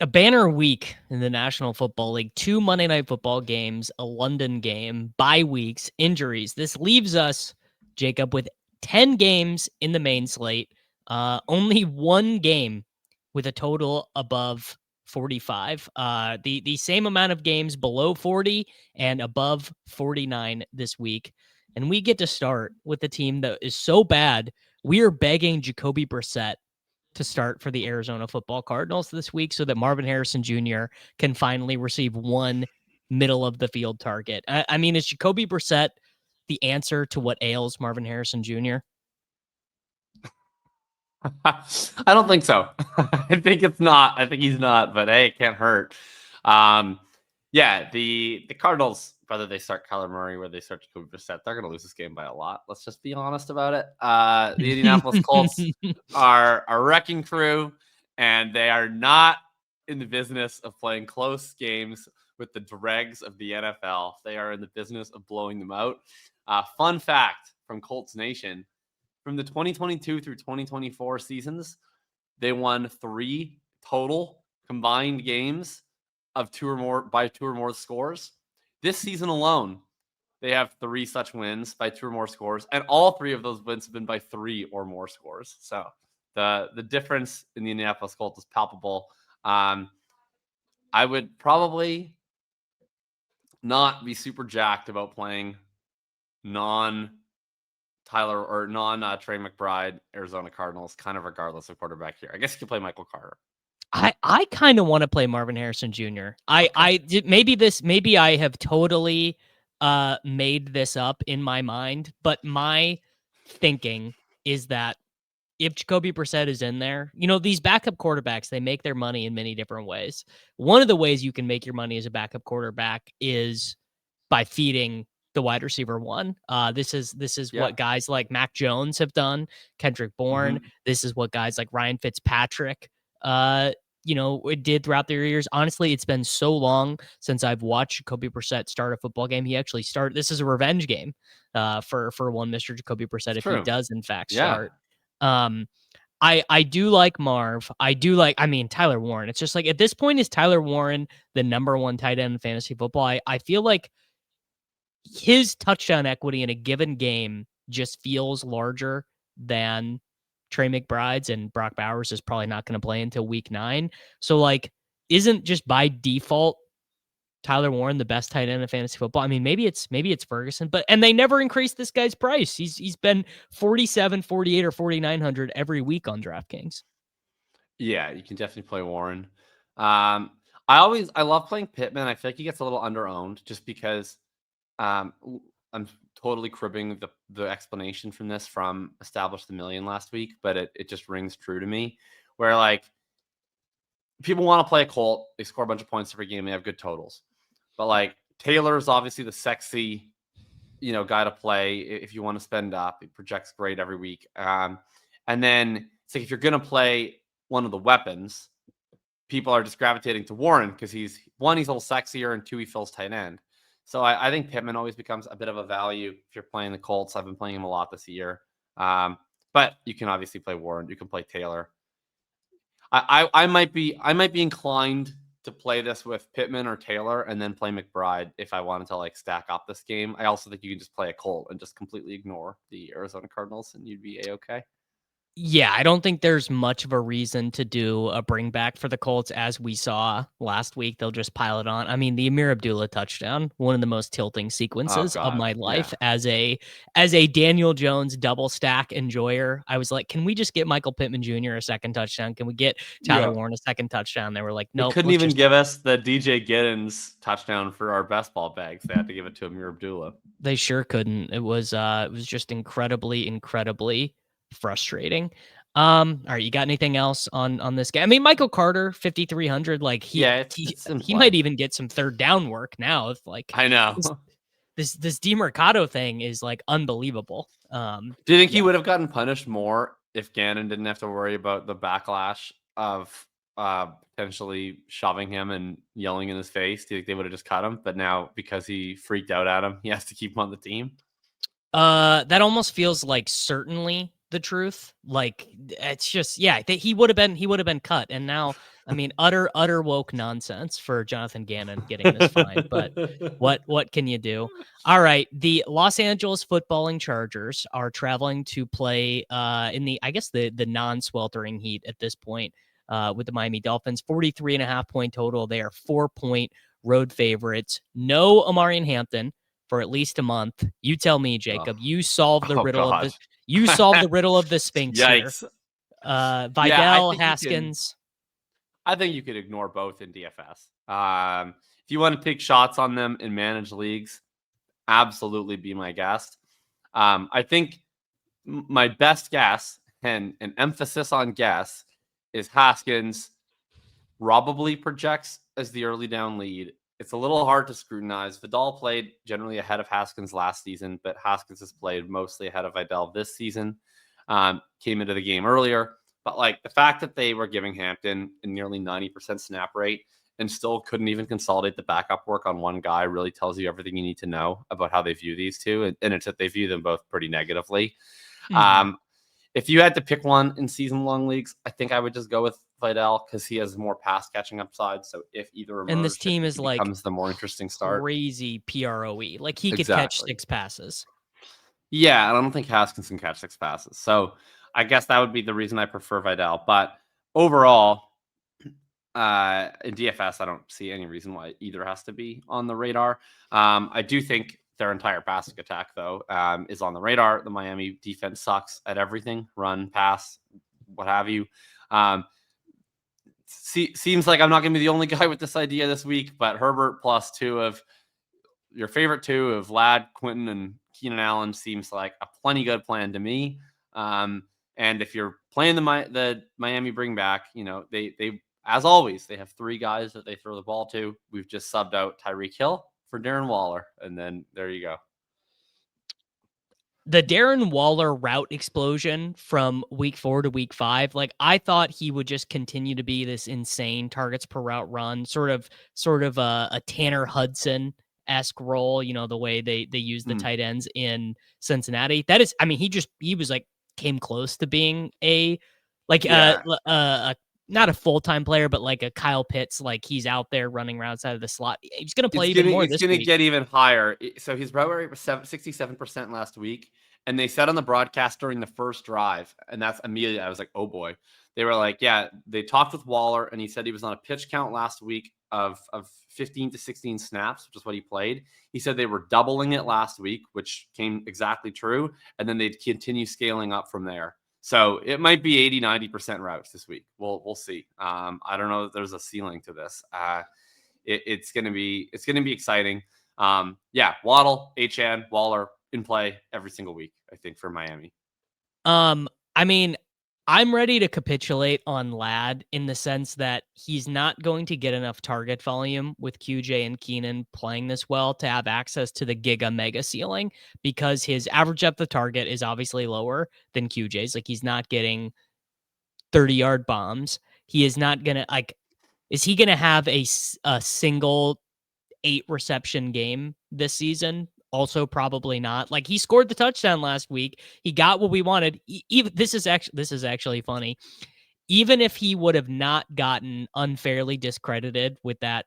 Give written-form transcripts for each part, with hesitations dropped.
A banner week in the National Football League, 2 Monday Night Football games, a London game, bye weeks, injuries. This leaves us, Jacob, with 10 games in the main slate, only one game with a total above 45. The same amount of games below 40 and above 49 this week. And we get to start with a team that is so bad, we are begging Jacoby Brissett to start for the Arizona Football Cardinals this week so that Marvin Harrison Jr. can finally receive one middle of the field target. I mean, is Jacoby Brissett the answer to what ails Marvin Harrison Jr.? I don't think so. I think it's not. I think he's not, but hey, it can't hurt. Yeah, the Cardinals, whether they start Kyler Murray or they start Jacoby Brissett, they're going to lose this game by a lot. Let's just be honest about it. The Indianapolis Colts are a wrecking crew, and they are not in the business of playing close games with the dregs of the NFL. They are in the business of blowing them out. Fun fact from Colts Nation, from the 2022 through 2024 seasons, they won 3 total combined games of 2 or more scores. This season alone, they have 3 such wins by 2 or more scores, and all 3 of those wins have been by 3 or more scores. So the difference in the Indianapolis Colts is palpable. I would probably not be super jacked about playing non-Trey McBride Arizona Cardinals, kind of regardless of quarterback here. I guess you could play Michael Carter. I kind of want to play Marvin Harrison Jr. Maybe I have totally made this up in my mind, but my thinking is that if Jacoby Brissett is in there, these backup quarterbacks, they make their money in many different ways. One of the ways you can make your money as a backup quarterback is by feeding the wide receiver one. This is what guys like Mac Jones have done, Kendrick Bourne. Mm-hmm. This is what guys like Ryan Fitzpatrick it did throughout their years. Honestly, it's been so long since I've watched Jacoby Brissett start a football game. He actually started. This is a revenge game for one Mr. Jacoby Brissett if he does in fact start. I do like Marv. I mean, Tyler Warren. It's just like at this point, is Tyler Warren the number 1 tight end in fantasy football? I feel like his touchdown equity in a given game just feels larger than Trey McBride's, and Brock Bowers is probably not going to play until week 9. So like, isn't just by default Tyler Warren the best tight end in fantasy football? I mean, maybe it's Ferguson, and they never increased this guy's price. He's been 47, 48, or 4,900 every week on DraftKings. Yeah, you can definitely play Warren. I love playing Pittman. I feel like he gets a little underowned just because I'm totally cribbing the explanation from this from Establish the Million last week, but it just rings true to me, where like people want to play a Colt, they score a bunch of points every game, they have good totals, but like Taylor is obviously the sexy guy to play if you want to spend up. He projects great every week, and then it's like if you're gonna play one of the weapons, people are just gravitating to Warren because he's a little sexier, and 2, he fills tight end. So I think Pittman always becomes a bit of a value if you're playing the Colts. I've been playing him a lot this year. But you can obviously play Warren. You can play Taylor. I might be inclined to play this with Pittman or Taylor and then play McBride if I wanted to like stack up this game. I also think you can just play a Colt and just completely ignore the Arizona Cardinals and you'd be A-okay. Yeah, I don't think there's much of a reason to do a bring back for the Colts as we saw last week. They'll just pile it on. I mean, the Amir Abdullah touchdown, one of the most tilting sequences of my life as a Daniel Jones double stack enjoyer. I was like, can we just get Michael Pittman Jr. a second touchdown? Can we get Tyler Warren a second touchdown? They were like, no. Nope, couldn't even give us the DJ Giddens touchdown for our best ball bags. They had to give it to Amir Abdullah. They sure couldn't. It was just incredibly frustrating. All right, you got anything else on this game? I mean, Michael Carter, 5,300. Like he might even get some third down work now. If like I know this DeMercado thing is like unbelievable. Do you think he would have gotten punished more if Gannon didn't have to worry about the backlash of potentially shoving him and yelling in his face? Do you think they would have just cut him? But now because he freaked out at him, he has to keep him on the team. That almost feels like certainly the truth. Like it's just he would have been cut, and now I mean, utter woke nonsense for Jonathan Gannon getting this fine, but what can you do? All right, the Los Angeles footballing Chargers are traveling to play in the, I guess, the non-sweltering heat at this point with the Miami Dolphins. 43.5-point total. They are 4-point road favorites. No Omarion Hampton for at least a month. You tell me, Jacob. You solve the riddle of God. the you solve the riddle of the Sphinx here. Yikes. Vidal, Haskins. I think you could ignore both in DFS. If you want to take shots on them in managed leagues, absolutely be my guest. I think my best guess, and an emphasis on guess, is Haskins probably projects as the early down lead. It's a little hard to scrutinize. Vidal played generally ahead of Haskins last season, but Haskins has played mostly ahead of Vidal this season. Came into the game earlier. But like the fact that they were giving Hampton a nearly 90% snap rate and still couldn't even consolidate the backup work on one guy really tells you everything you need to know about how they view these two. And it's that they view them both pretty negatively. If you had to pick one in season-long leagues, I think I would just go with Vidal because he has more pass catching upside. So if either emerge, and this team is like becomes the more interesting start. Crazy PROE. Like he could catch 6 passes. Yeah, and I don't think Haskins can catch 6 passes. So I guess that would be the reason I prefer Vidal. But overall, in DFS, I don't see any reason why either has to be on the radar. I do think their entire passing attack, though, is on the radar. The Miami defense sucks at everything: run, pass, what have you. Seems like I'm not going to be the only guy with this idea this week, but Herbert plus 2 of your favorite 2 of Ladd, Quinton, and Keenan Allen seems like a plenty good plan to me. And if you're playing the Miami bring back, they as always, they have 3 guys that they throw the ball to. We've just subbed out Tyreek Hill for Darren Waller, and then there you go. The Darren Waller route explosion from week 4 to week 5, like I thought he would just continue to be this insane targets per route run, sort of a Tanner Hudson-esque role, the way they use the tight ends in Cincinnati. That is, I mean, he was like came close to being a not a full-time player, but like a Kyle Pitts, like he's out there running around outside of the slot. He's going to play even more this week. It's going to get even higher. So his route rate was 67% last week. And they said on the broadcast during the first drive, and that's immediately, I was like, oh boy. They were like, yeah, they talked with Waller, and he said he was on a pitch count last week of 15 to 16 snaps, which is what he played. He said they were doubling it last week, which came exactly true. And then they'd continue scaling up from there. So it might be 80, 90% routes this week. We'll see. I don't know if there's a ceiling to this. It's going to be exciting. Waddle, HN, Waller in play every single week, I think, for Miami. I mean, I'm ready to capitulate on Ladd in the sense that he's not going to get enough target volume with QJ and Keenan playing this well to have access to the giga mega ceiling, because his average depth of target is obviously lower than QJ's. Like he's not getting 30-yard bombs. He is not going to is he going to have a single 8 reception game this season? Also probably not. Like he scored the touchdown last week. He got what we wanted. Even this is actually funny. Even if he would have not gotten unfairly discredited with that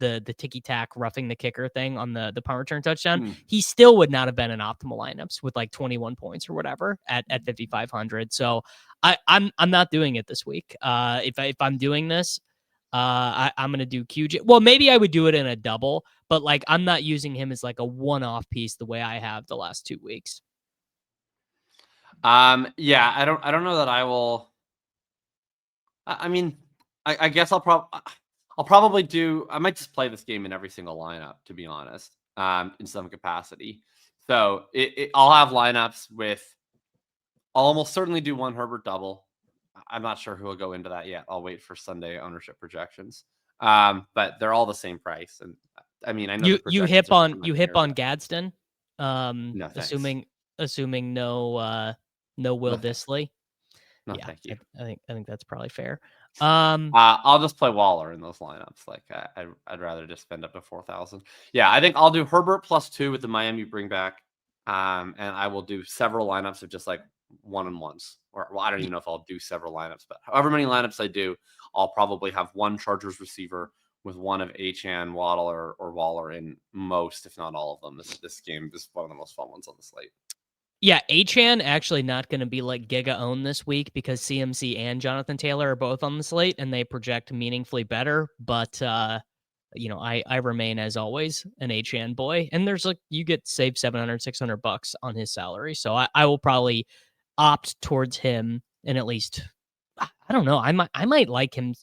the ticky-tack roughing the kicker thing on the punt return touchdown, he still would not have been in optimal lineups with like 21 points or whatever at 5,500. So I'm not doing it this week. If I'm doing this, I'm going to do QJ. Well, maybe I would do it in a double, but like I'm not using him as like a one-off piece the way I have the last 2 weeks. I don't know that I will. I mean, I guess I'll probably do. I might just play this game in every single lineup, to be honest, in some capacity. So I'll have lineups with. I'll almost certainly do one Herbert double. I'm not sure who will go into that yet. I'll wait for Sunday ownership projections. But they're all the same price, and I mean, I know you hip on Gadsden. No, assuming no Will Dissly. No, thank you. I think that's probably fair. I'll just play Waller in those lineups. Like I'd rather just spend up to 4,000. Yeah, I think I'll do Herbert plus 2 with the Miami bring back. And I will do several lineups of just like 1-on-ones. Or I don't even know if I'll do several lineups, but however many lineups I do, I'll probably have one Chargers receiver with one of Achane, Waddle, or Waller in most, if not all of them. This game is one of the most fun ones on the slate. Yeah, Achane actually not going to be like giga owned this week because CMC and Jonathan Taylor are both on the slate and they project meaningfully better. But I remain as always an Achane boy, and there's you get saved $700-$600 on his salary, so I will probably opt towards him, and at least I don't know, I might like him.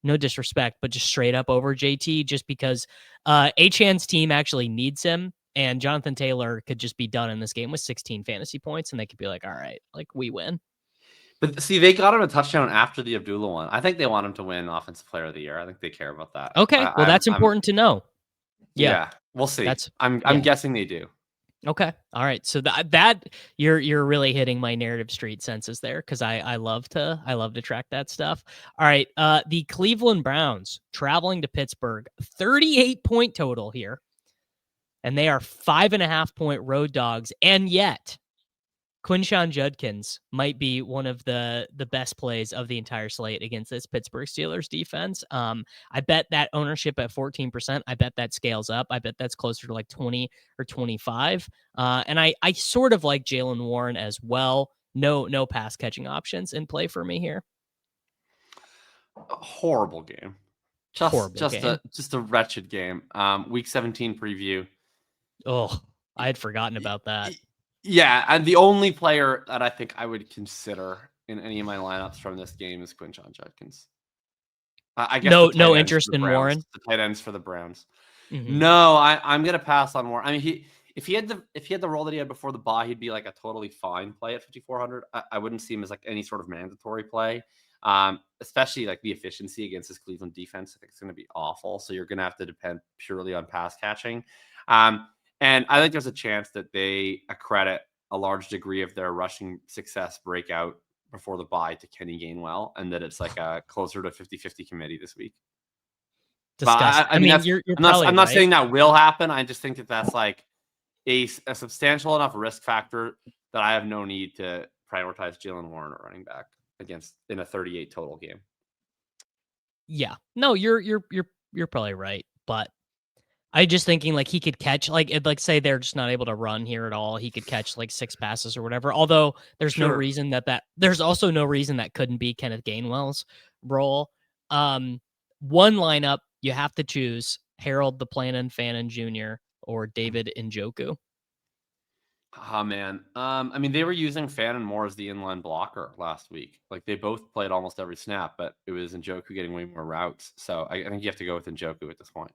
No disrespect, but just straight up over JT, just because Achane's team actually needs him. And Jonathan Taylor could just be done in this game with 16 fantasy points, and they could be like, all right, we win. But see, they got him a touchdown after the Abdullah one. I think they want him to win Offensive Player of the Year. I think they care about that. Okay, well, that's important to know. Yeah, we'll see. I'm guessing they do. Okay, all right. So that you're really hitting my narrative street senses there, because I love to track that stuff. All right, the Cleveland Browns traveling to Pittsburgh, 38-point total here. And they are 5.5-point road dogs. And yet, Quinshon Judkins might be one of the best plays of the entire slate against this Pittsburgh Steelers defense. I bet that ownership at 14%. I bet that scales up. I bet that's closer to like 20 or 25. And I sort of like Jaylen Warren as well. No pass catching options in play for me here. A horrible game. Just a wretched game. Week 17 preview. Oh, I had forgotten about that. Yeah, and the only player that I think I would consider in any of my lineups from this game is Quinshon Judkins. I guess no interest in Warren. The tight ends for the Browns. Mm-hmm. No, I'm gonna pass on Warren. I mean, if he had the role that he had before the bye, he'd be like a totally fine play at 5,400. I wouldn't see him as like any sort of mandatory play. Especially like the efficiency against this Cleveland defense. I think it's going to be awful. So you're going to have to depend purely on pass catching. And I think there's a chance that they accredit a large degree of their rushing success breakout before the bye to Kenny Gainwell, and that it's like a closer to 50-50 committee this week. Disgusting. I mean, I'm not saying that will happen. I just think that that's like a substantial enough risk factor that I have no need to prioritize Jaylen Warren or running back in a 38 total game. Yeah, no, you're probably right, but I just thinking like he could catch like say they're just not able to run here at all. He could catch like 6 passes or whatever. Although there's no reason there's also no reason that couldn't be Kenneth Gainwell's role. One lineup you have to choose: Harold the Plannin Fannin Jr. or David Njoku. Oh man. I mean, they were using Fannin more as the inline blocker last week. Like they both played almost every snap, but it was Njoku getting way more routes. So I think you have to go with Njoku at this point.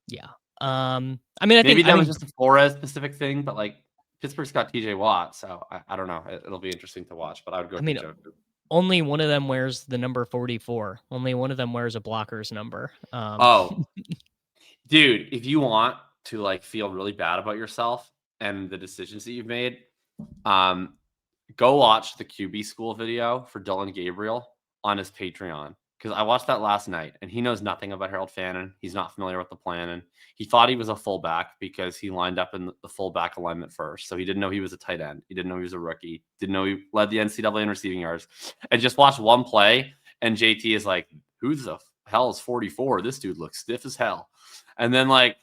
Yeah. I mean, I think that was just a Flores specific thing, but like Pittsburgh's got TJ Watt, so I don't know. It'll be interesting to watch, but I would go with Njoku. Only one of them wears the number 44. Only one of them wears a blocker's number. Dude, if you want to like feel really bad about yourself and the decisions that you've made, go watch the QB school video for Dylan Gabriel on his Patreon. Because I watched that last night, and he knows nothing about Harold Fannin. He's not familiar with the plan, and he thought he was a fullback because he lined up in the fullback alignment first. So he didn't know he was a tight end. He didn't know he was a rookie. Didn't know he led the NCAA in receiving yards. And just watched one play, and JT is like, who the hell is 44? This dude looks stiff as hell. And then, like,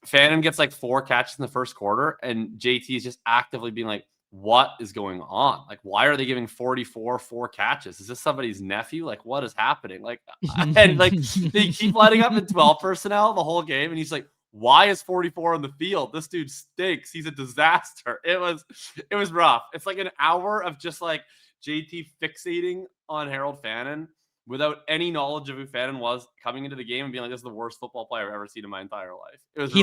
Fannin gets, like, 4 catches in the first quarter, and JT is just actively being like, what is going on? Like, why are they giving 44 4 catches? Is this somebody's nephew? Like, what is happening? Like, and like they keep lining up in 12 personnel the whole game, and he's like, why is 44 on the field? This dude stinks. He's a disaster. It was rough. It's like an hour of just like JT fixating on Harold Fannin without any knowledge of who Fannin was coming into the game and being like, this is the worst football player I've ever seen in my entire life. It was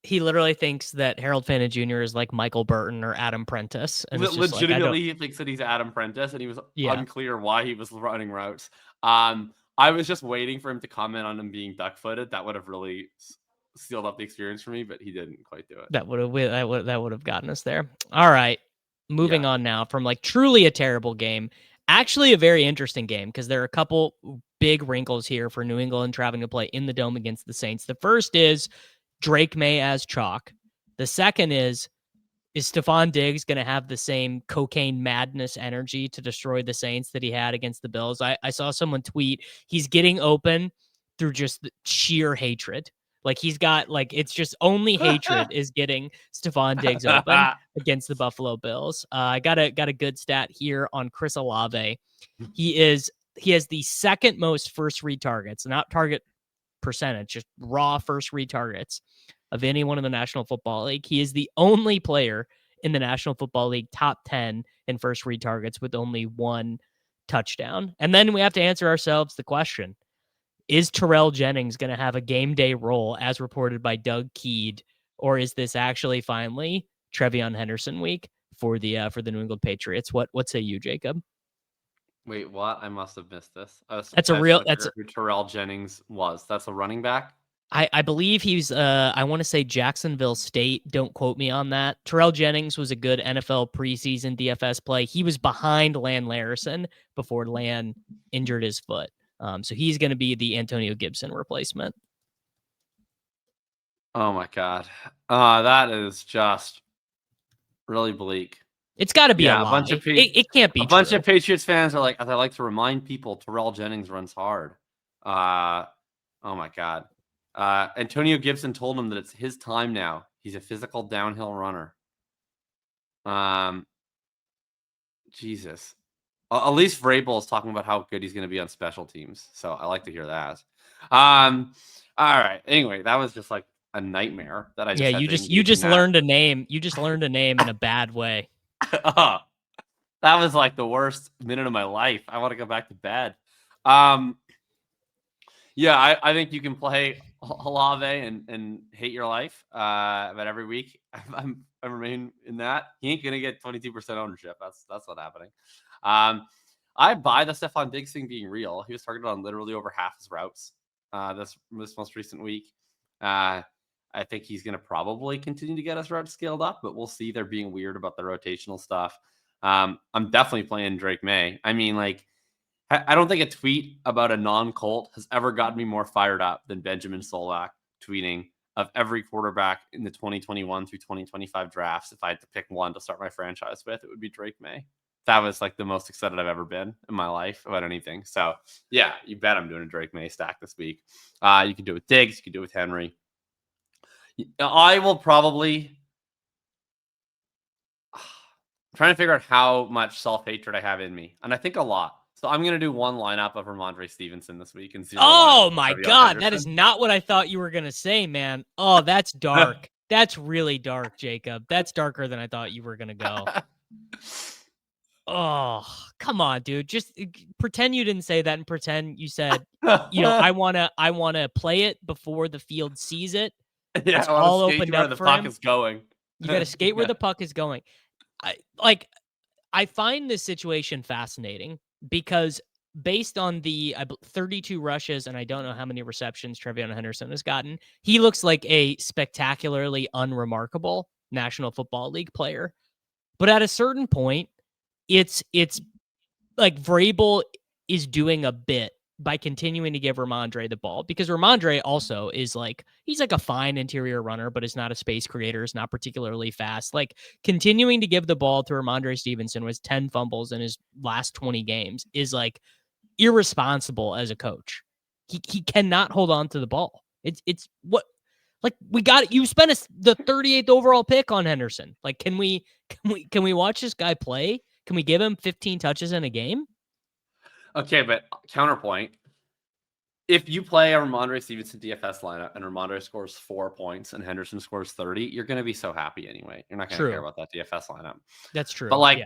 he literally thinks that Harold Fannin Jr. is like Michael Burton or Adam Prentice. And legitimately, he thinks that he's Adam Prentice, and he was unclear why he was running routes. I was just waiting for him to comment on him being duck-footed. That would have really sealed up the experience for me, but he didn't quite do it. That would have gotten us there. All right, moving on now from like truly a terrible game. Actually, a very interesting game because there are a couple big wrinkles here for New England traveling to play in the Dome against the Saints. The first is Drake May as chalk. The second is Is Stephon Diggs going to have the same cocaine madness energy to destroy the Saints that he had against the Bills? I saw someone tweet, he's getting open through just sheer hatred. Like he's got it's just only hatred is getting Stephon Diggs open against the Buffalo Bills. I got a good stat here on Chris Olave. He has the second most first read targets, not target percentage, just raw first read targets of anyone in the National Football League. He is the only player in the National Football League top 10 in first read targets with only one touchdown. And then we have to answer ourselves the question, is Terrell Jennings going to have a game day role as reported by Doug Keed, or is this actually finally Trevion Henderson week for the New England Patriots? What say you, Jacob? Wait, what? I must have missed this. That's who Terrell Jennings was. That's a running back? I believe he's I want to say Jacksonville State. Don't quote me on that. Terrell Jennings was a good NFL preseason DFS play. He was behind Lan Larison before Lan injured his foot. So he's going to be the Antonio Gibson replacement. Oh my God. That is just really bleak. It's got to be a lie. It can't be A bunch of Patriots fans are like, I like to remind people Terrell Jennings runs hard. Oh my God. Antonio Gibson told him that it's his time now. He's a physical downhill runner. Jesus. At least Vrabel is talking about how good he's going to be on special teams. So I like to hear that. All right. Anyway, that was just like a nightmare that I just you just learned a name. You just learned a name in a bad way. That was like the worst minute of my life. I want to go back to bed. Yeah, I think you can play Olave and hate your life. But every week I remain in that. He ain't gonna get 22% ownership. That's not happening. I buy the Stephon Diggs thing being real. He was targeted on literally over half his routes this most recent week. I think he's going to probably continue to get his routes scaled up, but we'll see. They're being weird about the rotational stuff. I'm definitely playing Drake May. I mean, like, I don't think a tweet about a non-Colt has ever gotten me more fired up than Benjamin Solak tweeting of every quarterback in the 2021 through 2025 drafts. If I had to pick one to start my franchise with, it would be Drake May. That was like the most excited I've ever been in my life about anything. So yeah, you bet I'm doing a Drake May stack this week. You can do it with Diggs. You can do it with Henry. I will probably trying to figure out how much self-hatred I have in me. And I think a lot. So I'm going to do one lineup of Ramondre Stevenson this week. And oh my God. That is not what I thought you were going to say, man. Oh, that's dark. That's really dark, Jacob. That's darker than I thought you were going to go. Oh, come on, dude. Just pretend you didn't say that and pretend you said, I want to play it before the field sees it. Yeah, it's all opened up where the for puck him. is going. You got to skate where the puck is going. I find this situation fascinating because based on the 32 rushes, and I don't know how many receptions Trevion Henderson has gotten, he looks like a spectacularly unremarkable National Football League player. But at a certain point, it's like Vrabel is doing a bit by continuing to give Ramondre the ball, because Ramondre also is he's like a fine interior runner, but is not a space creator, is not particularly fast. Like continuing to give the ball to Ramondre Stevenson with 10 fumbles in his last 20 games is like irresponsible as a coach. He cannot hold on to the ball. It's what, like, we got it. You spent the 38th overall pick on Henderson. Like, can we watch this guy play? Can we give him 15 touches in a game? Okay, but counterpoint. If you play a Ramondre Stevenson DFS lineup and Ramondre scores 4 points and Henderson scores 30, you're going to be so happy anyway. You're not going to care about that DFS lineup. That's true. But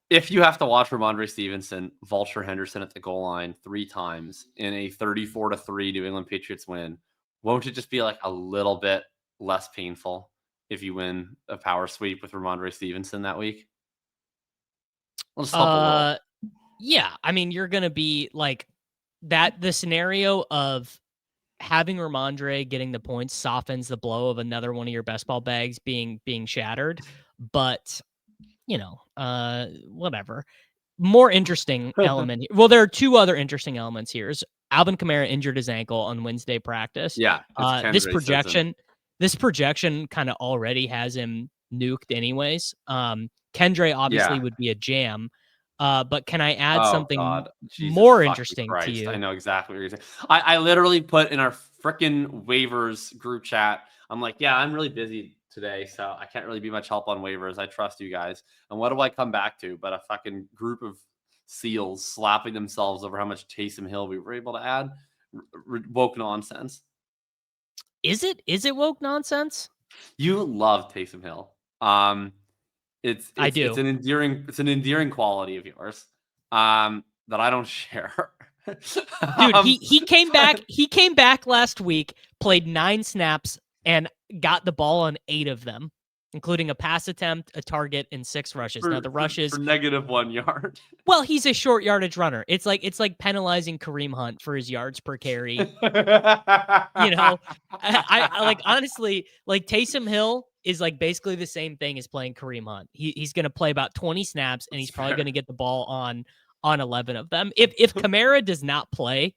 if you have to watch Ramondre Stevenson vulture Henderson at the goal line 3 times in a 34-3 New England Patriots win, won't it just be like a little bit less painful if you win a power sweep with Ramondre Stevenson that week? We'll just hope a little. Yeah, I mean, you're going to be like that. The scenario of having Ramondre getting the points softens the blow of another one of your best ball bags being shattered. But, whatever. More interesting element. Well, there are 2 other interesting elements here. Alvin Kamara injured his ankle on Wednesday practice. Yeah. This projection kind of already has him nuked anyways. Kendra obviously Yeah. would be a jam. But can I add Oh something God, Jesus more fucking interesting to Christ! I you? know exactly what you're saying. I literally put in our freaking waivers group chat. I'm like, yeah, I'm really busy today, so I can't really be much help on waivers. I trust you guys. And what do I come back to? But a fucking group of seals slapping themselves over how much Taysom Hill we were able to add. Woke nonsense. Is it woke nonsense? You love Taysom Hill. Um, it's I it's it's do. an endearing quality of yours, that I don't share. Dude, um, he came back last week, played 9 snaps, and got the ball on 8 of them, including a pass attempt, a target, and 6 rushes. Now for, the for for rushes, -1 yard. well, he's a short yardage runner. It's like penalizing Kareem Hunt for his yards per carry. You know, I like honestly, like Taysom Hill is like basically the same thing as playing Kareem Hunt. He's going to play about 20 snaps and That's he's probably going fair. to get the ball on 11 of them. If Kamara does not play,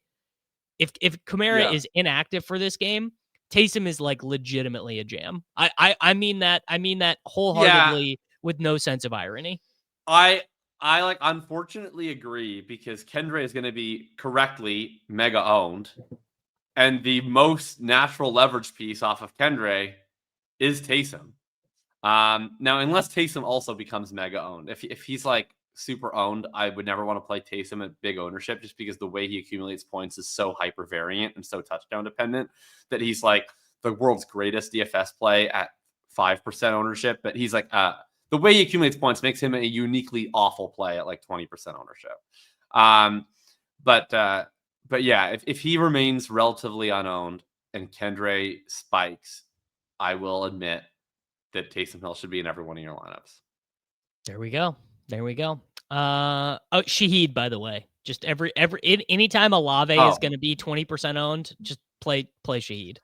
if Kamara Yeah, is inactive for this game, Taysom is like legitimately a jam. I mean that yeah. wholeheartedly with no sense of irony. I I like unfortunately agree because Kendra is going to be correctly mega owned, and the most natural leverage piece off of Kendra is Taysom. Now, unless Taysom also becomes mega owned, if he's like super owned, I would never want to play Taysom at big ownership just because the way he accumulates points is so hyper variant and so touchdown dependent that he's like the world's greatest DFS play at 5% ownership. But he's like, the way he accumulates points makes him a uniquely awful play at like 20% ownership. Um, but yeah, if he remains relatively unowned and Kendra spikes, I will admit that Taysom Hill should be in every one of your lineups. There we go. There we go. Oh, Shaheed, by the way, just anytime Olave is Oh, going to be 20% owned, just play Shaheed.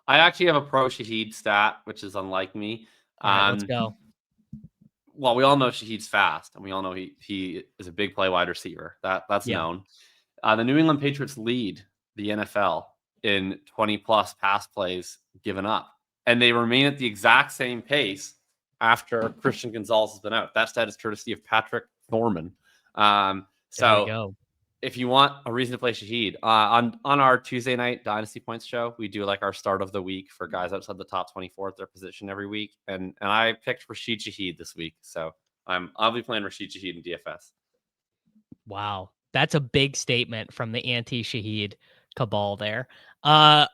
I actually have a pro Shaheed stat, which is unlike me. All right, let's Um, go. well, we all know Shaheed's fast, and we all know he is a big play wide receiver. That's Yeah. known. The New England Patriots lead the NFL in 20 plus pass plays given up, and they remain at the exact same pace after Christian Gonzalez has been out. That stat is courtesy of Patrick Thorman. There we So go. if you want a reason to play Shaheed, on our Tuesday night Dynasty Points show, we do like our start of the week for guys outside the top 24 at their position every week, and I picked Rashid Shaheed this week, so I'll be playing Rashid Shaheed in DFS. Wow. That's a big statement from the anti-Shaheed cabal there. I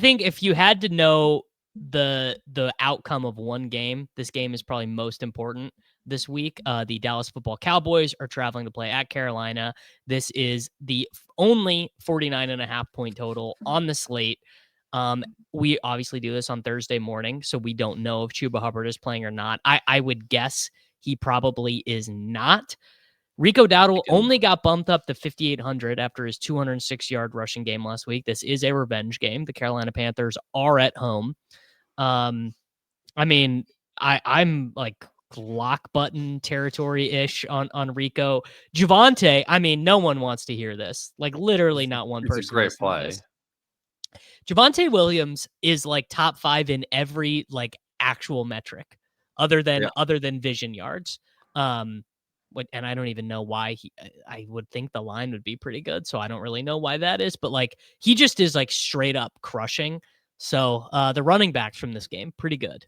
think if you had to know the outcome of one game, this game is probably most important this week. The Dallas Football Cowboys are traveling to play at Carolina. This is the only 49.5 point total on the slate. We obviously do this on Thursday morning, so we don't know if Chuba Hubbard is playing or not. I would guess he probably is not. Rico Dowdle only got bumped up to 5,800 after his 206-yard rushing game last week. This is a revenge game. The Carolina Panthers are at home. I mean, I'm like lock button territory-ish on Rico. Javonte, I mean, no one wants to hear this. Like literally not one It's a person great listening to play. this. Javonte Williams is like top 5 in every like actual metric other Yeah. than vision yards. And I don't even know why I would think the line would be pretty good. So I don't really know why that is, but like he just is like straight up crushing. So the running backs from this game, pretty good.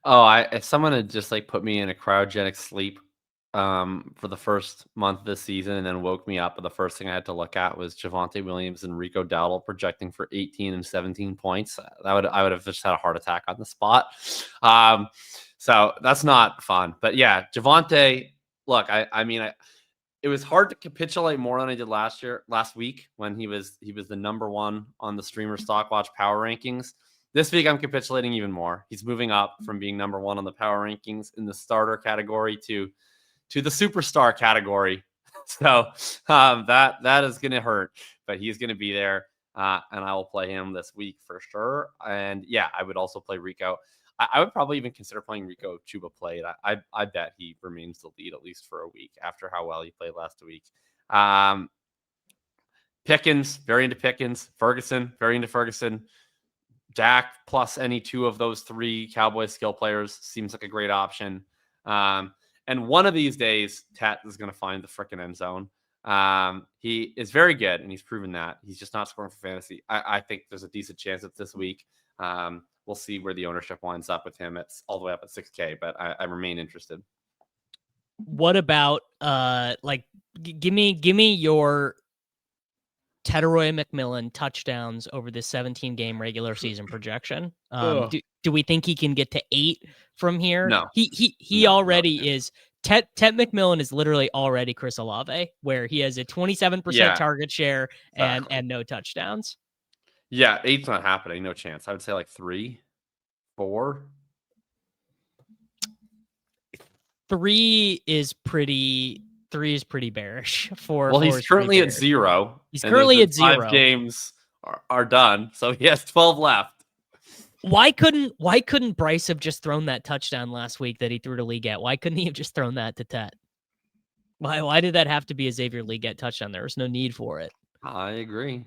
Oh, if someone had just like put me in a cryogenic sleep for the first month of this season and then woke me up, and the first thing I had to look at was Javonte Williams and Rico Dowdle projecting for 18 and 17 points. I would have just had a heart attack on the spot. So that's not fun. But yeah, Javonte, look, I mean, it was hard to capitulate more than I did last week when he was the number one on the streamer Stockwatch power rankings. This week, I'm capitulating even more. He's moving up from being number one on the power rankings in the starter category to the superstar category. So that is going to hurt, but he's going to be there, and I will play him this week for sure. And yeah, I would also play Rico. I would probably even consider playing Rico if Chuba played. I bet he remains the lead at least for a week after how well he played last week. Pickens, very into Pickens. Ferguson, very into Ferguson. Dak plus any two of those three Cowboys skill players seems like a great option. And one of these days, Tat is going to find the freaking end zone. He is very good, and he's proven that. He's just not scoring for fantasy. I think there's a decent chance it's this week. We'll see where the ownership winds up with him. It's all the way up at 6K, but I remain interested. What about give me your Tetteroy McMillan touchdowns over the 17-game regular season projection? Do we think he can get to 8 from here? No. He already is. Tet McMillan is literally already Chris Olave, where he has a 27% target share and no touchdowns. Yeah, 8's not happening. No chance. I would say like 3, 4. 3 is pretty bearish. Well, he's currently at 0. He's currently at 0. 5 games are done, so he has 12 left. Why couldn't Bryce have just thrown that touchdown last week that he threw to Leggett? Why couldn't he have just thrown that to Tet? Why did that have to be a Xavier Leggett touchdown? There was no need for it. I agree.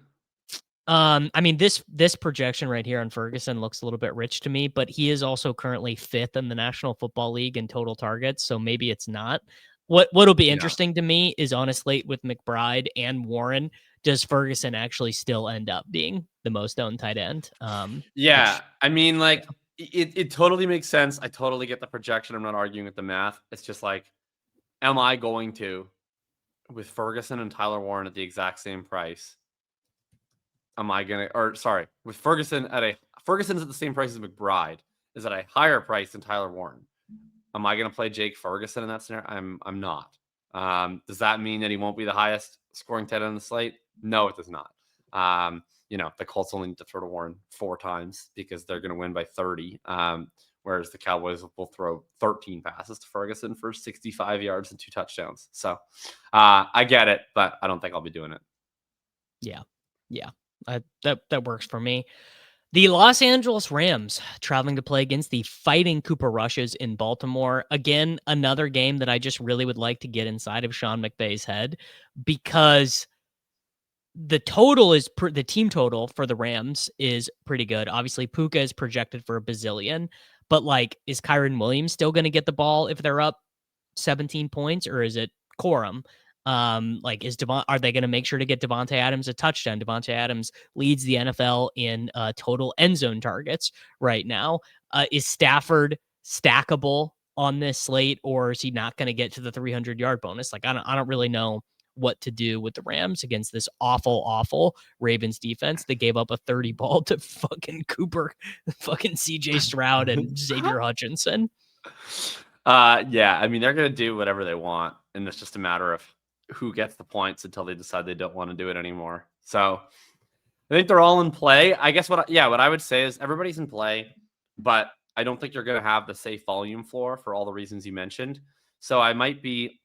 I mean, this projection right here on Ferguson looks a little bit rich to me, but he is also currently 5th in the National Football League in total targets, so maybe it's not. What'll be interesting to me is on a slate with McBride and Warren, does Ferguson actually still end up being the most owned tight end? I mean, like it totally makes sense. I totally get the projection. I'm not arguing with the math. It's just like, am I going to, with Ferguson and Tyler Warren at the exact same price? With Ferguson's at the same price as McBride, is at a higher price than Tyler Warren. Am I going to play Jake Ferguson in that scenario? I'm not. Does that mean that he won't be the highest scoring tight end on the slate? No, it does not. The Colts only need to throw to Warren 4 times because they're going to win by 30. Whereas the Cowboys will throw 13 passes to Ferguson for 65 yards and 2 touchdowns. So I get it, but I don't think I'll be doing it. Yeah. That works for me. The Los Angeles Rams traveling to play against the Fighting Cooper Rushes in Baltimore. Again, another game that I just really would like to get inside of Sean McVay's head, because the team total for the Rams is pretty good. Obviously, Puka is projected for a bazillion, but is Kyron Williams still going to get the ball if they're up 17 points, or is it Corum? Are they going to make sure to get Devontae Adams a touchdown? Devontae Adams leads the NFL in total end zone targets right now. Is Stafford stackable on this slate, or is he not going to get to the 300-yard bonus? I don't really know what to do with the Rams against this awful Ravens defense that gave up a 30 ball to fucking Cooper, fucking CJ Stroud and Xavier Hutchinson. I mean, they're going to do whatever they want, and it's just a matter of who gets the points until they decide they don't want to do it anymore. So I think they're all in play. I guess what I would say is everybody's in play, but I don't think you're going to have the safe volume floor for all the reasons you mentioned. So I might be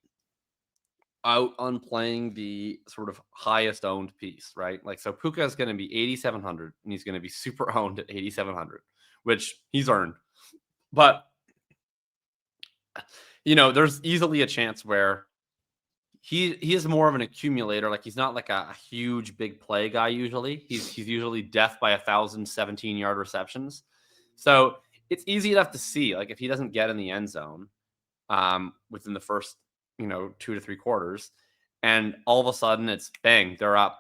out on playing the sort of highest owned piece, right? So Puka is going to be 8,700, and he's going to be super owned at 8,700, which he's earned. But there's easily a chance where he is more of an accumulator. He's not like a huge big play guy. Usually he's usually death by 1,017-yard receptions. So it's easy enough to see, if he doesn't get in the end zone within the first 2 to 3 quarters, and all of a sudden it's bang, they're up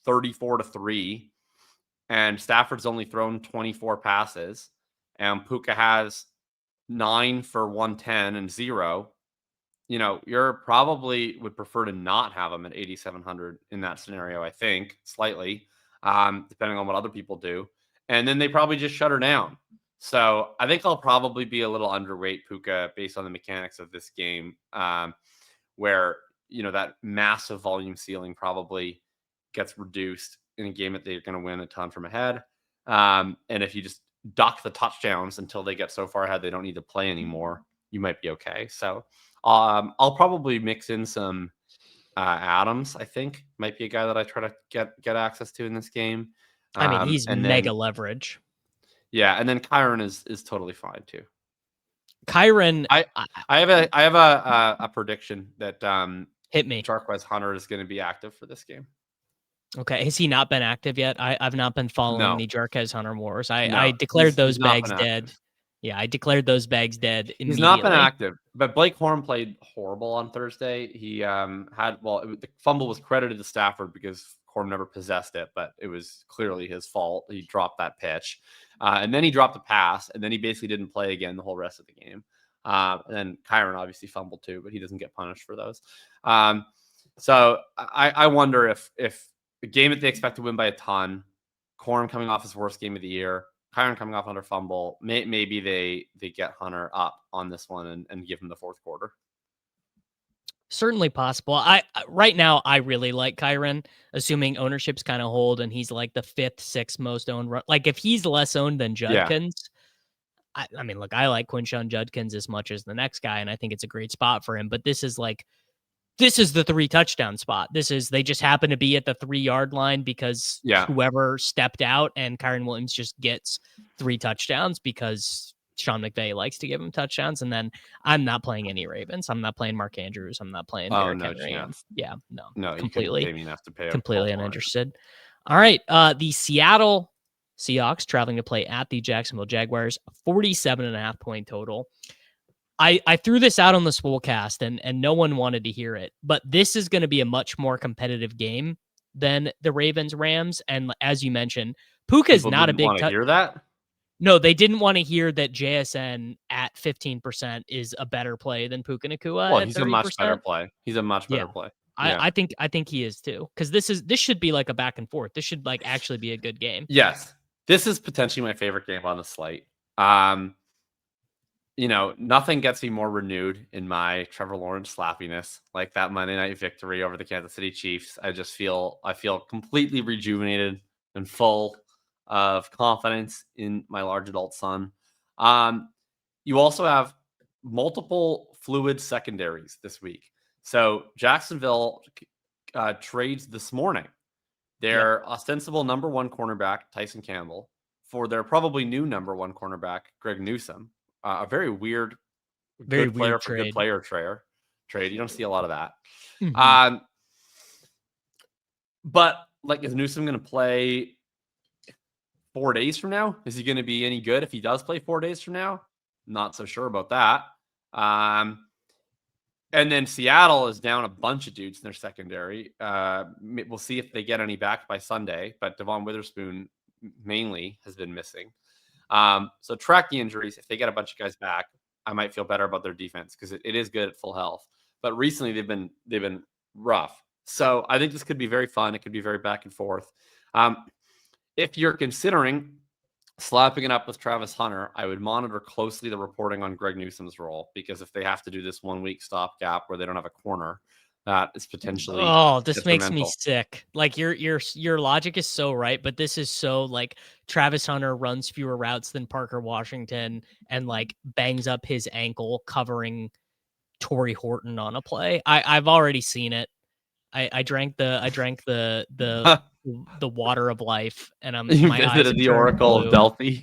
34-3, and Stafford's only thrown 24 passes, and Puka has 9 for 110 and 0. You're probably would prefer to not have him at 8,700 in that scenario. I think slightly, depending on what other people do, and then they probably just shut her down. So I think I'll probably be a little underweight Puka based on the mechanics of this game, where that massive volume ceiling probably gets reduced in a game that they're going to win a ton from ahead. And if you just dock the touchdowns until they get so far ahead they don't need to play anymore, you might be okay. So I'll probably mix in some Adams. I think might be a guy that I try to get access to in this game. I mean, he's mega leverage. Yeah, and then Kyron is totally fine too. Kyron, I have a prediction that hit me. Jarquez Hunter is going to be active for this game. Okay. Has he not been active yet? I've not been following No, the Jarquez Hunter wars. I no, declared he's those not bags been dead. active. Yeah, I declared those bags dead He's not been immediately. active, but Blake Horn played horrible on Thursday. He the fumble was credited to Stafford because Horn never possessed it, but it was clearly his fault. He dropped that pitch, and then he dropped a pass, and then he basically didn't play again the whole rest of the game. And then Kyron obviously fumbled too, but he doesn't get punished for those. So I wonder if a game that they expect to win by a ton, Horn coming off his worst game of the year, Kyron coming off another fumble. Maybe they get Hunter up on this one and give him the fourth quarter. Certainly possible. Right now I really like Kyron, assuming ownership's kind of hold and he's like the 5th, 6th most owned. Like if he's less owned than Yeah, Judkins, I mean, look, I like Quinshon Judkins as much as the next guy, and I think it's a great spot for him. But this is the 3 touchdown spot. They just happen to be at the 3-yard line because yeah. whoever stepped out, and Kyron Williams just gets 3 touchdowns because Sean McVay likes to give him touchdowns. And then I'm not playing any Ravens. I'm not playing Mark Andrews. I'm not playing Oh, Derrick no Henry. chance. No, No, you couldn't completely, pay me enough to pay completely Baltimore. uninterested. All right. The Seattle Seahawks traveling to play at the Jacksonville Jaguars, 47.5 point total. I threw this out on the Swolecast and no one wanted to hear it, but this is going to be a much more competitive game than the Ravens Rams. And as you mentioned, Puka's People not a didn't big want to hear that. No, they didn't want to hear that JSN at 15% is a better play than Puka Well, Nacua at he's a much better 30%. play. He's a much Yeah. better play. Yeah. I think he is too. Because this should be like a back and forth. This should like actually be a good game. Yes, this is potentially my favorite game on the slate. Nothing gets me more renewed in my Trevor Lawrence slappiness like that Monday night victory over the Kansas City Chiefs. I feel completely rejuvenated and full of confidence in my large adult son. You also have multiple fluid secondaries this week. So Jacksonville trades this morning their ostensible number 1 cornerback, Tyson Campbell, for their probably new number 1 cornerback, Greg Newsome. A very weird, Very good player weird for good trade. player trade. You don't see a lot of that. Mhm. But like, is Newsome going to play 4 days from now? Is he going to be any good if he does play 4 days from now? Not so sure about that. And then Seattle is down a bunch of dudes in their secondary. We'll see if they get any back by Sunday, but Devon Witherspoon mainly has been missing. So track the injuries. If they get a bunch of guys back, I might feel better about their defense because it is good at full health. But recently they've been rough. So I think this could be very fun. It could be very back and forth. If you're considering slapping it up with Travis Hunter, I would monitor closely the reporting on Greg Newsome's role, because if they have to do this 1 week stopgap where they don't have a corner, that is potentially this makes me sick. Like your logic is so right, but this is so like Travis Hunter runs fewer routes than Parker Washington and like bangs up his ankle covering Torrey Horton on a play. I've already seen it. I drank the water of life, and You my eyes visited have the turned Oracle blue. of Delphi.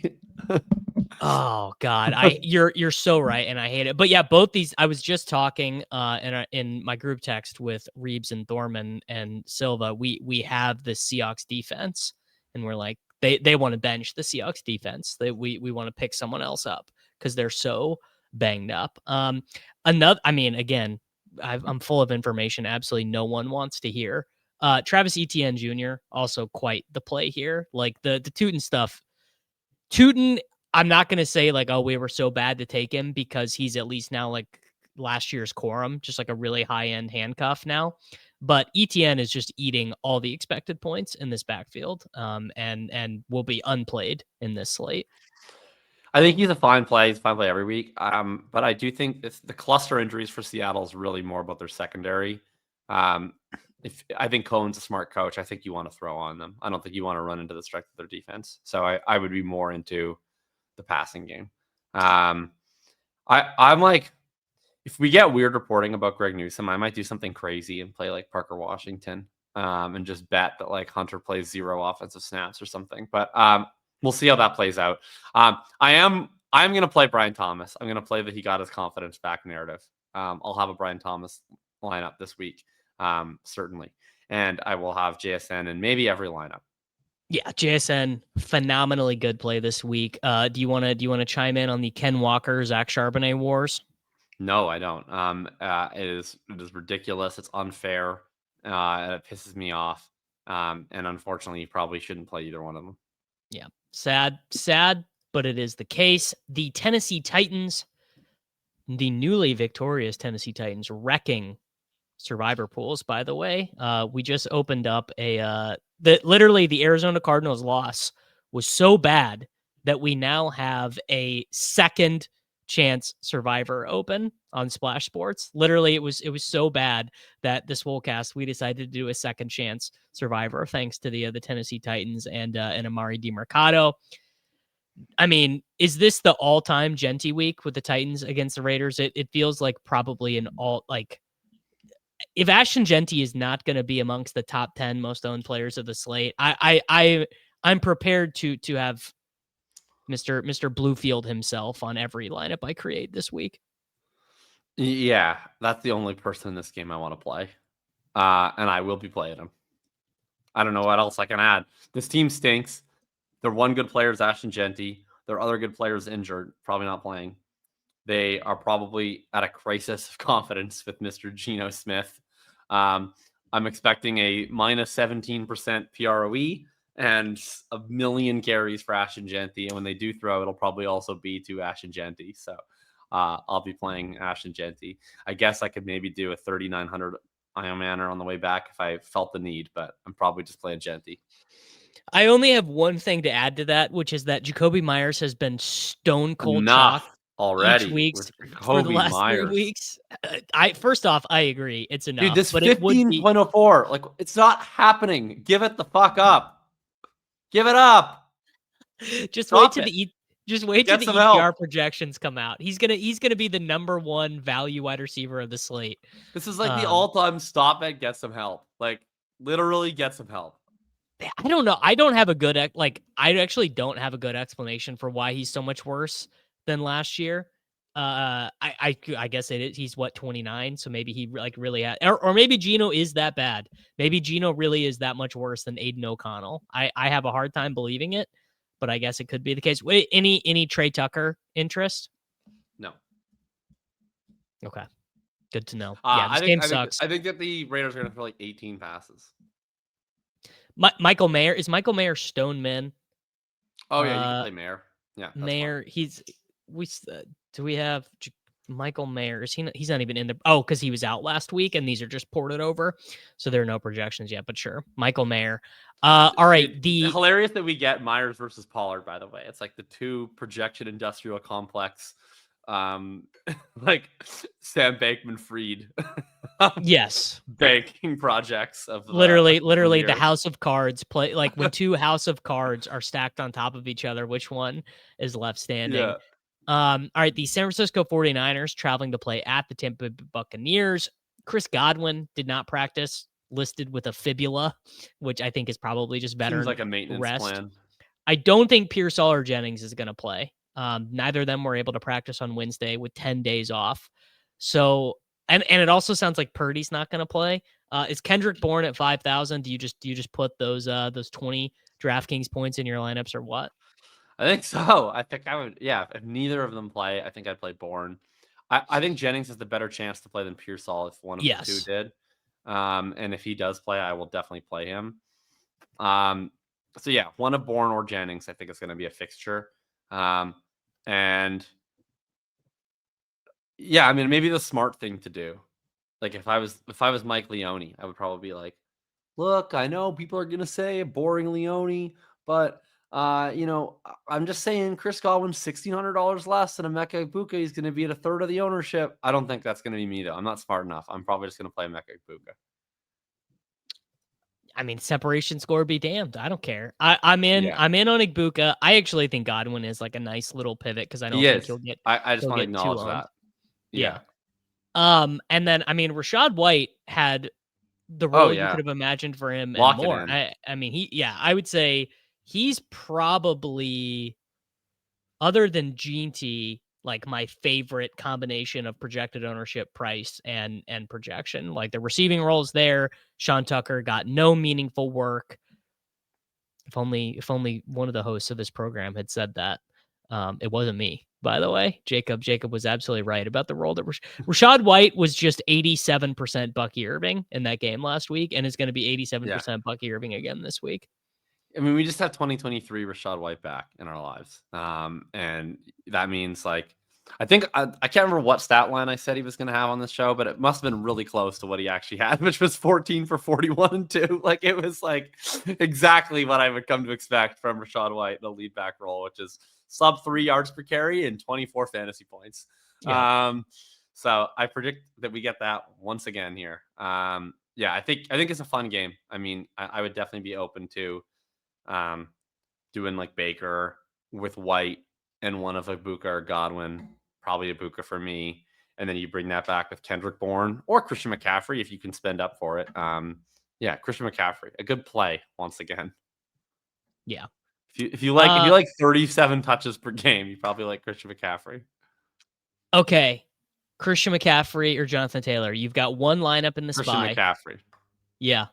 Oh God, you're so right, and I hate it. But yeah, both these. I was just talking in my group text with Reeves and Thorman and Silva. We have the Seahawks defense, and we're like they want to bench the Seahawks defense. We want to pick someone else up because they're so banged up. Again, I'm full of information. Absolutely no one wants to hear. Travis Etienne Jr. also quite the play here. Like the Tootin stuff. Tootin, I'm not going to say like, oh, we were so bad to take him, because he's at least now like last year's quorum, just like a really high end handcuff now. But ETN is just eating all the expected points in this backfield, and will be unplayed in this slate. I think he's a fine play. He's a fine play every week. But I do think the cluster injuries for Seattle is really more about their secondary. If I think Cohen's a smart coach, I think you want to throw on them. I don't think you want to run into the strength of their defense. So I would be more into the passing game. I'm like, if we get weird reporting about Greg Newsome, I might do something crazy and play like Parker Washington, and just bet that like Hunter plays 0 offensive snaps or something. But we'll see how that plays out. I'm going to play Brian Thomas. I'm going to play that he got his confidence back narrative. I'll have a Brian Thomas lineup this week, certainly. and I will have JSN in maybe every lineup. Yeah, JSN, phenomenally good play this week. Do you want to chime in on the Ken Walker, Zach Charbonnet wars? No, I don't. It is ridiculous. It's unfair. And it pisses me off. And unfortunately, you probably shouldn't play either one of them. Yeah, sad, but it is the case. The Tennessee Titans, the newly victorious Tennessee Titans, wrecking survivor pools. By the way, we just opened up literally the Arizona Cardinals loss was so bad that we now have a second chance survivor open on Splash Sports. Literally, it was so bad that this whole cast we decided to do a second chance survivor thanks to the Tennessee Titans and Amari DiMercato. I mean, is this the all-time Genty week with the Titans against the Raiders? It feels like probably an all like if Ashton Genty is not going to be amongst the top 10 most owned players of the slate, I'm prepared to have Mr. Bluefield himself on every lineup I create this week. Yeah, that's the only person in this game I want to play. And I will be playing him. I don't know what else I can add. This team stinks. Their one good player is Ashton Genty. Their other good player is injured, probably not playing. They are probably at a crisis of confidence with Mr. Geno Smith. I'm expecting a minus 17% PROE and a million carries for Ashton Genty. And when they do throw, it'll probably also be to Ashton Genty. So I'll be playing Ashton Genty. I guess I could maybe do a 3,900 Iron Manor on the way back if I felt the need, but I'm probably just playing Genty. I only have one thing to add to that, which is that Jacoby Myers has been stone cold chalk already each week for the last 3 weeks. First off, I agree. It's enough. Dude, this 15.04, like it's not happening. Give it the fuck up. Give it up. Just wait till the EPR projections come out. He's gonna be the number one value wide receiver of the slate. This is like the all-time stop and get some help. Like literally get some help. I don't know. I don't have a good I actually don't have a good explanation for why he's so much worse than last year. I guess it is. He's what 29, so maybe he like really had, or maybe Geno is that bad. Maybe Geno really is that much worse than Aiden O'Connell. I have a hard time believing it, but I guess it could be the case. Wait, any Trey Tucker interest? No. Okay, good to know. This game sucks. I think that the Raiders are going to throw like 18 passes. Michael Mayer is Michael Mayer Stone Man. Oh yeah, you can play Mayer. Yeah, Mayer. Do we have Michael Mayer? He's not even in the because he was out last week and these are just ported over, so there are no projections yet. But sure, Michael Mayer. All right, the hilarious that we get Myers versus Pollard. By the way, it's like the two projection industrial complex. Like Sam Bankman-Fried. Yes, banking projects of literally the House of Cards play. Like when two House of Cards are stacked on top of each other, which one is left standing? Yeah. All right, the San Francisco 49ers traveling to play at the Tampa Buccaneers. Chris Godwin did not practice, listed with a fibula, which I think is probably just better. Seems like a maintenance plan. I don't think Pearsall or Jennings is going to play. Neither of them were able to practice on Wednesday with 10 days off. So, and it also sounds like Purdy's not going to play. Is Kendrick Bourne at 5,000? Do you just put those 20 DraftKings points in your lineups or what? I think so. I think I would. Yeah, if neither of them play, I think I'd play Bourne. I think Jennings has the better chance to play than Pearsall if one of the two did. And if he does play, I will definitely play him. So yeah, one of Bourne or Jennings, I think is going to be a fixture. And yeah, I mean, maybe the smart thing to do, like if I was Mike Leone, I would probably be like, look, I know people are going to say boring Leone, but I'm just saying Chris Godwin's $1,600 less than Emeka Egbuka. He's going to be at a third of the ownership. I don't think that's going to be me though. I'm not smart enough. I'm probably just going to play Emeka Egbuka. I mean, separation score be damned. I don't care. I'm in on Egbuka. I actually think Godwin is like a nice little pivot because I don't think he'll get. I just want to acknowledge that. Yeah. And then I mean, Rachaad White had the role you could have imagined for him and more. I mean, I would say he's probably, other than Gene T, like my favorite combination of projected ownership, price, and projection. Like the receiving roles there, Sean Tucker got no meaningful work. If only one of the hosts of this program had said that. It wasn't me, by the way. Jacob was absolutely right about the role that Rachaad White was just 87% Bucky Irving in that game last week, and is going to be 87% Bucky Irving again this week. I mean, we just have 2023 Rachaad White back in our lives. And that means like, I think I can't remember what stat line I said he was going to have on this show, but it must have been really close to what he actually had, which was 14 for 41 and 2. Like it was like exactly what I would come to expect from Rachaad White, the lead back role, which is sub 3 yards per carry and 24 fantasy points. Yeah. So I predict that we get that once again here. Yeah, I think it's a fun game. I mean, I would definitely be open to doing like Baker with White and one of Ibuka or Godwin, probably Ibuka for me, and then you bring that back with Kendrick Bourne or Christian McCaffrey if you can spend up for it. Yeah, Christian McCaffrey, a good play once again. Yeah, if you like 37 touches per game, you probably like Christian McCaffrey. Okay, Christian McCaffrey or Jonathan Taylor. You've got one lineup in the spy. Christian McCaffrey. Yeah.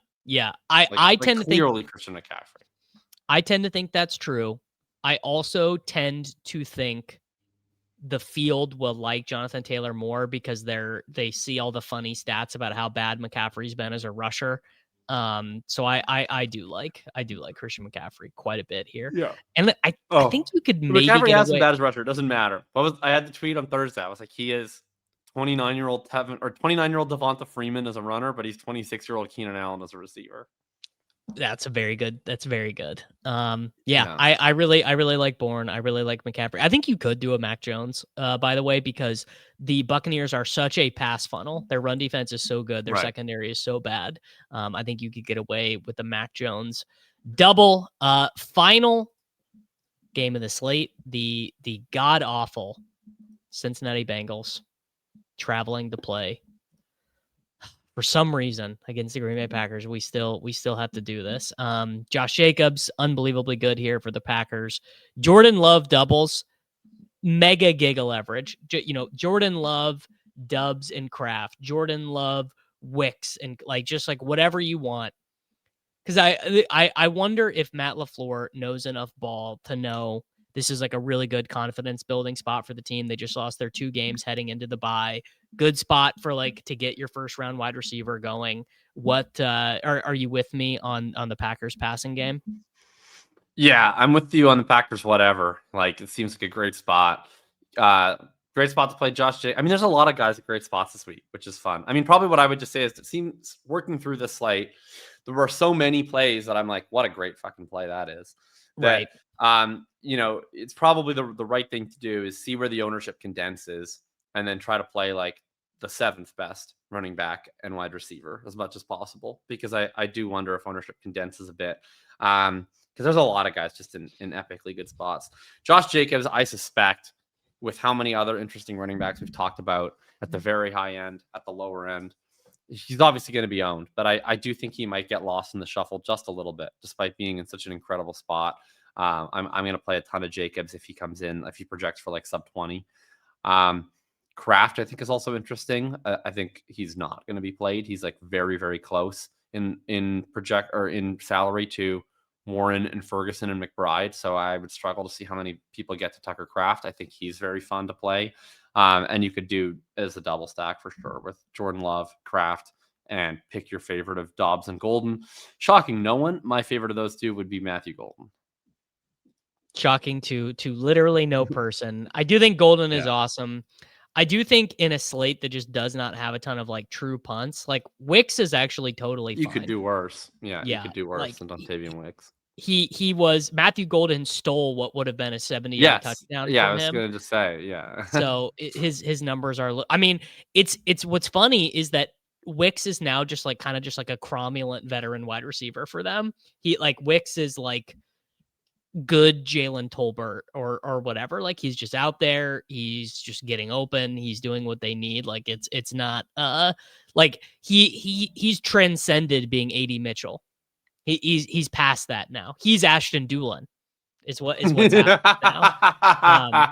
I tend to think clearly Christian McCaffrey. I tend to think that's true. I also tend to think the field will like Jonathan Taylor more because they see all the funny stats about how bad McCaffrey's been as a rusher. So I do like Christian McCaffrey quite a bit here. Yeah. And I think you could maybe McCaffrey get has away. some bad as rusher. It doesn't matter. I had the tweet on Thursday. I was like, he is 29-year-old Devonta Freeman as a runner, but he's 26-year-old Keenan Allen as a receiver. That's very good. Yeah. I really like Bourne. I really like McCaffrey. I think you could do a Mac Jones, by the way, because the Buccaneers are such a pass funnel. Their run defense is so good. Their secondary is so bad. I think you could get away with the Mac Jones double. Final game of the slate, the god awful Cincinnati Bengals traveling to play. For some reason, against the Green Bay Packers, we still have to do this. Josh Jacobs, unbelievably good here for the Packers. Jordan Love doubles, mega giga leverage. Jordan Love, Dubs, and Kraft. Jordan Love, Wicks, and just whatever you want. Because I wonder if Matt LaFleur knows enough ball to know this is like a really good confidence building spot for the team. They just lost their 2 games heading into the bye. Good spot for to get your first round wide receiver going. What are you with me on the Packers passing game? Yeah, I'm with you on the Packers. Whatever, it seems like a great spot. Great spot to play Josh Jacobs. I mean, there's a lot of guys at great spots this week, which is fun. I mean, probably what I would just say is it seems working through this slate, there were so many plays that I'm like, what a great fucking play that is. That, right. It's probably the right thing to do is see where the ownership condenses and then try to play the 7th best running back and wide receiver as much as possible, because I do wonder if ownership condenses a bit. Because there's a lot of guys just in epically good spots. Josh Jacobs, I suspect, with how many other interesting running backs we've talked about at the very high end, at the lower end, he's obviously going to be owned, but I do think he might get lost in the shuffle just a little bit, despite being in such an incredible spot. I'm going to play a ton of Jacobs if he comes in, if he projects for sub 20. Kraft, I think, is also interesting. I think he's not going to be played. He's very, very close in project or in salary to Warren and Ferguson and McBride. So I would struggle to see how many people get to Tucker Kraft. I think he's very fun to play. And you could do as a double stack for sure with Jordan Love, Kraft, and pick your favorite of Dobbs and Golden. Shocking no one. My favorite of those 2 would be Matthew Golden. Shocking to literally no person. I do think Golden is awesome. I do think in a slate that just does not have a ton of true punts, Wicks is actually totally fine. You could do worse. Yeah, you could do worse than Dontavian Wicks. He was Matthew Golden stole what would have been a 70-yard touchdown. Yeah, from I was him. going to just say, yeah. So his numbers are. I mean, it's what's funny is that Wicks is now just kind of just a cromulent veteran wide receiver for them. He Wicks is good Jalen Tolbert or whatever. He's just out there. He's just getting open. He's doing what they need. It's not he's transcended being A.D. Mitchell. He's past that now. He's Ashton Dulin. is what's happening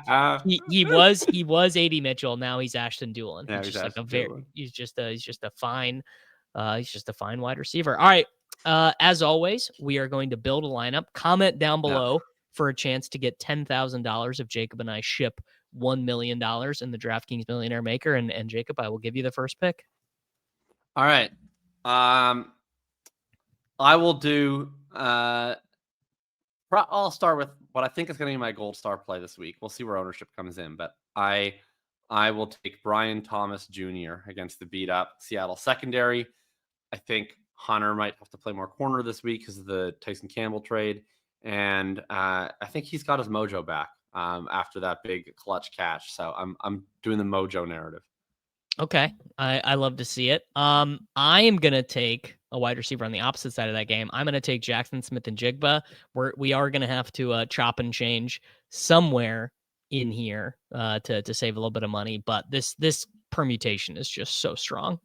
now. He was A.D. Mitchell. Now he's Ashton Dulin. Yeah, He's just like Ashton a very Dulin. he's just a fine wide receiver. All right. As always, we are going to build a lineup. Comment down below for a chance to get $10,000 if Jacob and I ship $1 million in the DraftKings Millionaire Maker. And Jacob, I will give you the first pick. All right. I will do. I'll start with what I think is going to be my gold star play this week. We'll see where ownership comes in, but I will take Brian Thomas Jr. against the beat up Seattle secondary. I think Hunter might have to play more corner this week because of the Tyson Campbell trade, and I think he's got his mojo back after that big clutch catch. So I'm doing the mojo narrative. Okay. I love to see it. I am going to take a wide receiver on the opposite side of that game. I'm going to take Jackson Smith and Jigba. We are going to have to chop and change somewhere in here to save a little bit of money, but this permutation is just so strong.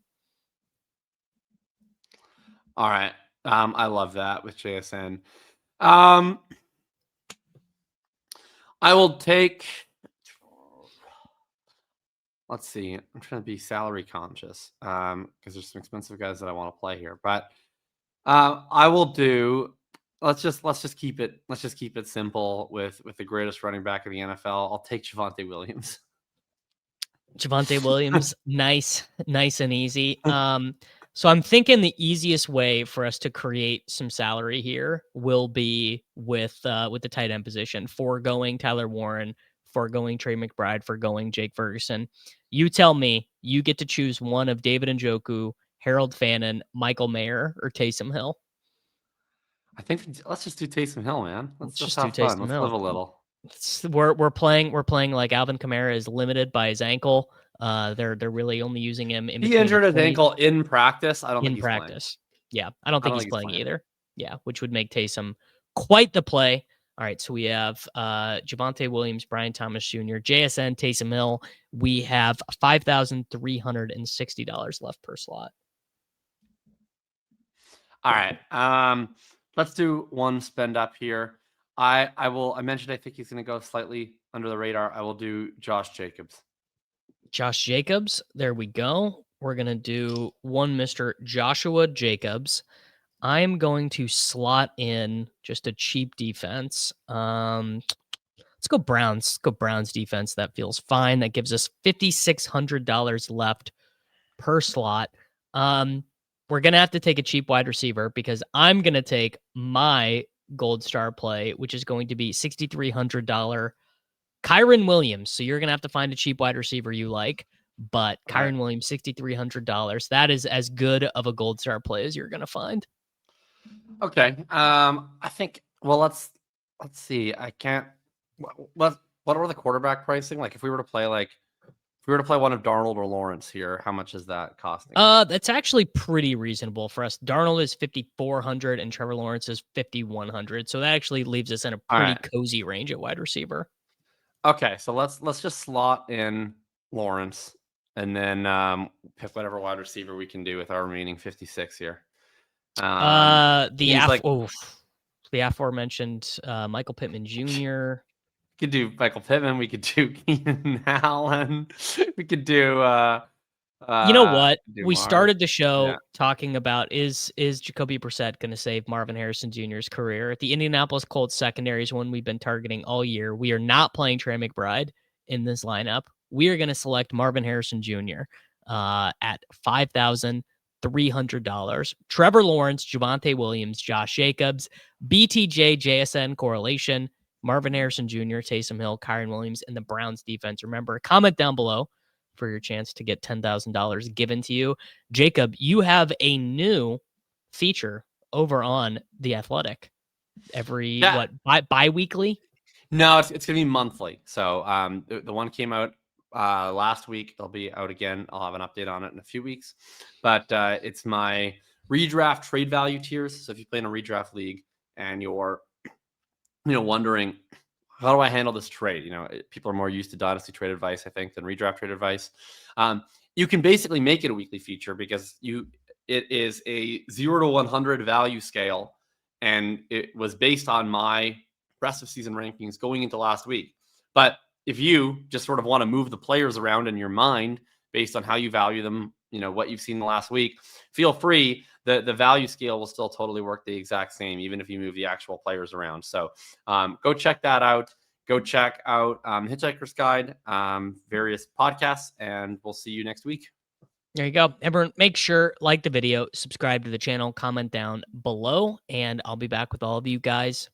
All right. I love that with JSN. I will take. Let's see. I'm trying to be salary conscious because there's some expensive guys that I want to play here. But I will do. Let's just keep it simple with the greatest running back in the NFL. I'll take Javonte Williams. Javonte Williams, nice and easy. So I'm thinking the easiest way for us to create some salary here will be with the tight end position, foregoing Tyler Warren, foregoing Trey McBride, foregoing Jake Ferguson. You tell me, you get to choose one of David Njoku, Harold Fannin, Michael Mayer, or Taysom Hill. I think let's just do Taysom Hill, man. Let's just do have fun. Taysom Let's Hill. live a little. We're playing like Alvin Kamara is limited by his ankle. They're really only using him in between. He injured his ankle in practice. I don't think in he's practice. Playing. Yeah, I don't think he's playing either. Yeah, which would make Taysom quite the play. All right, so we have Javonte Williams, Brian Thomas Jr., JSN, Taysom Hill. We have $5,360 left per slot. All right. Let's do one spend up here. I mentioned I think he's going to go slightly under the radar. I will do Josh Jacobs. Josh Jacobs. There we go. We're going to do one Mr. Joshua Jacobs. I'm going to slot in just a cheap defense. Let's go Browns. Let's go Browns defense. That feels fine. That gives us $5,600 left per slot. We're going to have to take a cheap wide receiver because I'm going to take my gold star play, which is going to be $6,300 Kyren Williams. So you're going to have to find a cheap wide receiver you like, but Kyren Williams, $6,300. That is as good of a gold star play as you're going to find. Okay. I think, well, let's see. I can't, what are the quarterback pricing? Like if we were to play one of Darnold or Lawrence here, how much is that costing? That's actually pretty reasonable for us. Darnold is $5,400 and Trevor Lawrence is $5,100. So that actually leaves us in a pretty cozy range at wide receiver. Okay, so let's just slot in Lawrence and then pick whatever wide receiver we can do with our remaining 56 here. The aforementioned Michael Pittman Jr. We could do Michael Pittman. We could do Keenan Allen. We could do. You know what? We started the show talking about is Jacoby Brissett going to save Marvin Harrison Jr.'s career? The Indianapolis Colts secondary is one we've been targeting all year. We are not playing Trey McBride in this lineup. We are going to select Marvin Harrison Jr. At $5,300. Trevor Lawrence, Javonte Williams, Josh Jacobs, BTJ, JSN correlation, Marvin Harrison Jr., Taysom Hill, Kyren Williams, and the Browns defense. Remember, comment down below for your chance to get $10,000 given to you. Jacob, you have a new feature over on The Athletic. Bi-weekly? No, it's going to be monthly. So the one came out last week. It'll be out again. I'll have an update on it in a few weeks. But it's my redraft trade value tiers. So if you play in a redraft league and you're wondering, how do I handle this trade? People are more used to dynasty trade advice, I think, than redraft trade advice. You can basically make it a weekly feature because it is a 0 to 100 value scale, and it was based on my rest of season rankings going into last week. But if you just sort of want to move the players around in your mind based on how you value them, what you've seen the last week, feel free. The value scale will still totally work the exact same, even if you move the actual players around. So go check that out. Go check out Hitchhiker's Guide, various podcasts, and we'll see you next week. There you go. Everyone, make sure, like the video, subscribe to the channel, comment down below, and I'll be back with all of you guys